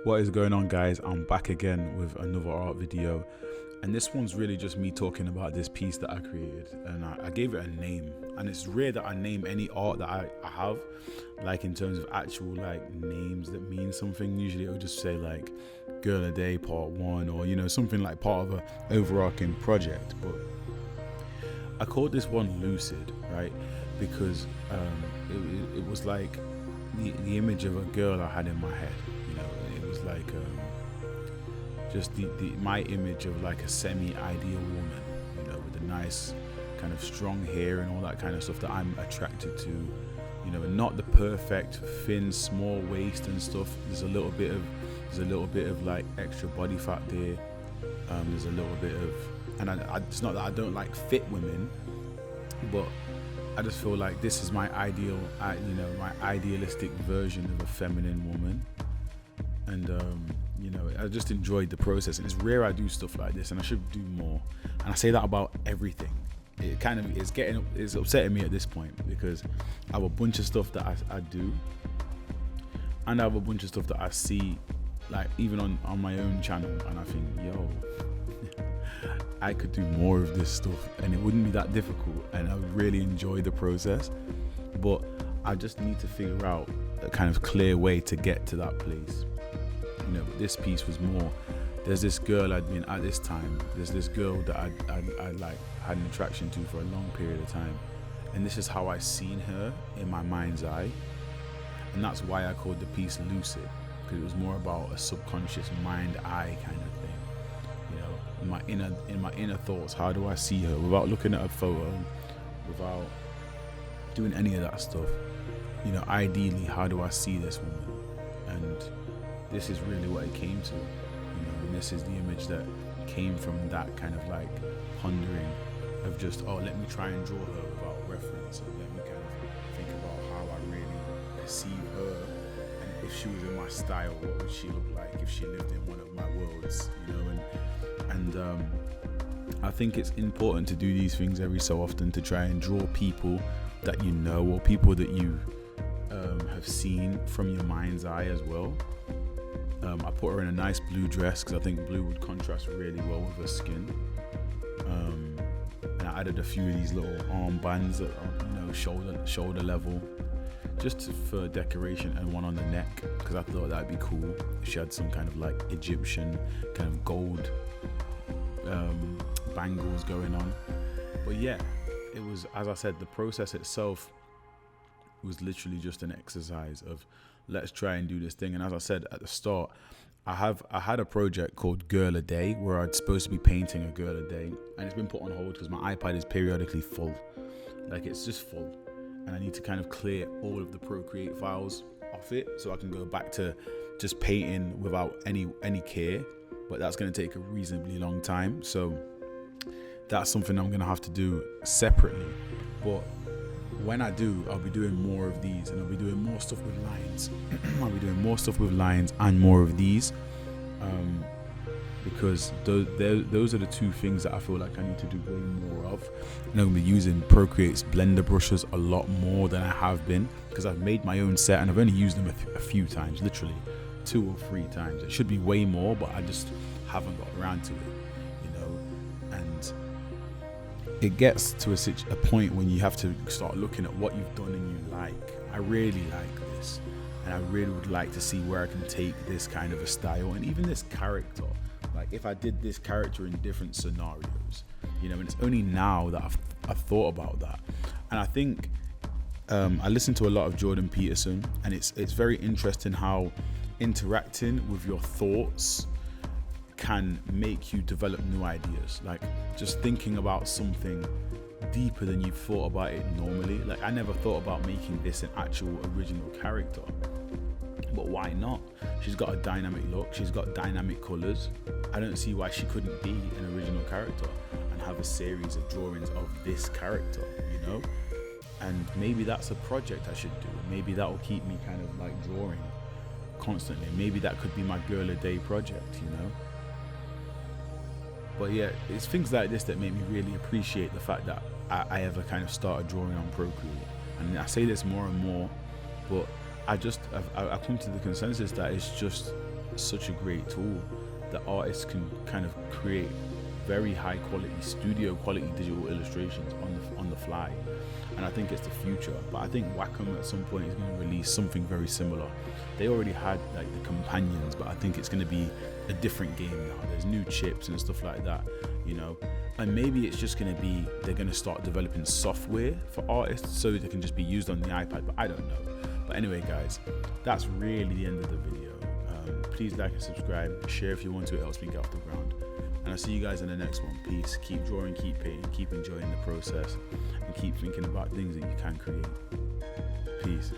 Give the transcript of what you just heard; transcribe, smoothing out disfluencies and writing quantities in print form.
What is going on, guys? I'm back again with another art video, and this one's really just me talking about this piece that I created, and I gave it a name. And it's rare that I name any art that I have, like in terms of actual like names that mean something. Usually it'll just say like Girl a Day Part 1, or something like part of a overarching project. But I called this one Lucid, right? Because it was like the image of a girl I had in my head. It was like just my image of like a semi-ideal woman, with a nice kind of strong hair and all that kind of stuff that I'm attracted to. Not the perfect thin, small waist and stuff. There's a little bit of like extra body fat there. There's a little bit of, and it's not that I don't like fit women, but I just feel like this is my ideal, my idealistic version of a feminine woman. And I just enjoyed the process, and it's rare I do stuff like this, and I should do more. And I say that about everything. It's upsetting me at this point, because I have a bunch of stuff that I do, and I have a bunch of stuff that I see, like even on my own channel, and I think, yo, I could do more of this stuff, and it wouldn't be that difficult, and I would really enjoy the process. But I just need to figure out a kind of clear way to get to that place. This piece was more, there's this girl I'd been at this time, there's this girl that I like had an attraction to for a long period of time, and this is how I seen her in my mind's eye. And that's why I called the piece Lucid, because it was more about a subconscious mind-eye kind of thing. In my inner thoughts, how do I see her without looking at a photo, without doing any of that stuff? Ideally, how do I see this woman? And this is really what it came to, and this is the image that came from that kind of like pondering of just, let me try and draw her without reference, and let me kind of think about how I really perceive her, and if she was in my style, what would she look like if she lived in one of my worlds, and I think it's important to do these things every so often, to try and draw people that or people that you have seen from your mind's eye as well. I put her in a nice blue dress because I think blue would contrast really well with her skin. And I added a few of these little armbands that are, shoulder level, just for decoration, and one on the neck because I thought that'd be cool if she had some kind of like Egyptian kind of gold bangles going on. But yeah, it was, as I said, the process itself was literally just an exercise of, let's try and do this thing. And as I said at the start, I had a project called Girl a Day, where I'd supposed to be painting a girl a day, and it's been put on hold because my iPad is periodically full. Like, it's just full, and I need to kind of clear all of the Procreate files off it so I can go back to just painting without any care. But that's going to take a reasonably long time, so that's something I'm going to have to do separately. But when I do, I'll be doing more of these, and I'll be doing more stuff with lines. I'll be doing more stuff with lines and more of these, because those are the two things that I feel like I need to do way more of. And I'm going to be using Procreate's blender brushes a lot more than I have been, because I've made my own set and I've only used them a few times, literally 2 or 3 times. It should be way more, but I just haven't got around to it, and it gets to a point when you have to start looking at what you've done and you like. I really like this, and I really would like to see where I can take this kind of a style, and even this character. Like, if I did this character in different scenarios, and it's only now that I've thought about that. And I think I listen to a lot of Jordan Peterson, and it's very interesting how interacting with your thoughts can make you develop new ideas. Like, just thinking about something deeper than you've thought about it normally. Like, I never thought about making this an actual original character, but why not? She's got a dynamic look, she's got dynamic colors. I don't see why she couldn't be an original character and have a series of drawings of this character, and maybe that's a project I should do. Maybe that will keep me kind of like drawing constantly. Maybe that could be my Girl a Day project, But yeah, it's things like this that make me really appreciate the fact that I ever kind of started drawing on Procreate. And I say this more and more, but I've come to the consensus that it's just such a great tool that artists can kind of create very high quality, studio quality digital illustrations on the fly. And I think it's the future. But I think Wacom at some point is going to release something very similar. They already had like the companions, but I think it's going to be a different game now. There's new chips and stuff like that, you know. And maybe it's just going to be, they're going to start developing software for artists so they can just be used on the iPad, but I don't know. But anyway, guys, that's really the end of the video. Please like and subscribe, share if you want to, it helps me get off the ground. And I'll see you guys in the next one. Peace. Keep drawing, keep painting, keep enjoying the process, and keep thinking about things that you can create. Peace.